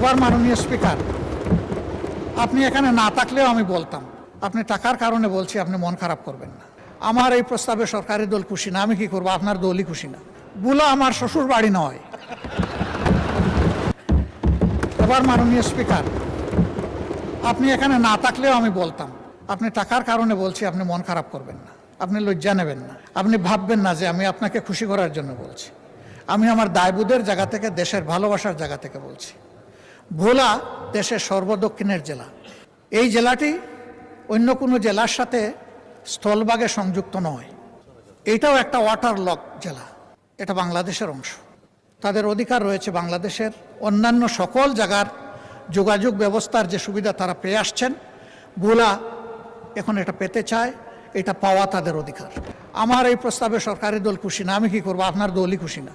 এবার মাননীয় স্পিকার, আপনি এখানে না থাকলেও আমি বলতাম, আপনি টাকার কারণে বলছি, আপনি মন খারাপ করবেন না। আমার এই প্রস্তাবে সরকারি দল খুশি না, আমি কি করবো? আপনার দলই খুশি না। বুলা আমার শ্বশুর বাড়ি নয়। এবার মাননীয় স্পিকার, আপনি এখানে না থাকলেও আমি বলতাম, আপনি টাকার কারণে বলছি, আপনি মন খারাপ করবেন না, আপনি লজ্জা নেবেন না, আপনি ভাববেন না যে আমি আপনাকে খুশি করার জন্য বলছি। আমি আমার দায়বোধের জায়গা থেকে, দেশের ভালোবাসার জায়গা থেকে বলছি। ভোলা দেশের সর্বদক্ষিণের জেলা। এই জেলাটি অন্য কোনো জেলার সাথে স্থলভাগে সংযুক্ত নয়। এটাও একটা ওয়াটার লক জেলা, এটা বাংলাদেশের অংশ। তাদের অধিকার রয়েছে বাংলাদেশের অন্যান্য সকল জায়গার যোগাযোগ ব্যবস্থার যে সুবিধা তারা পেয়ে আসছেন, ভোলা এখন এটা পেতে চায়, এটা পাওয়া তাদের অধিকার। আমার এই প্রস্তাবে সরকারি দল খুশি না, আমি কি করবো? আপনার দলই খুশি না।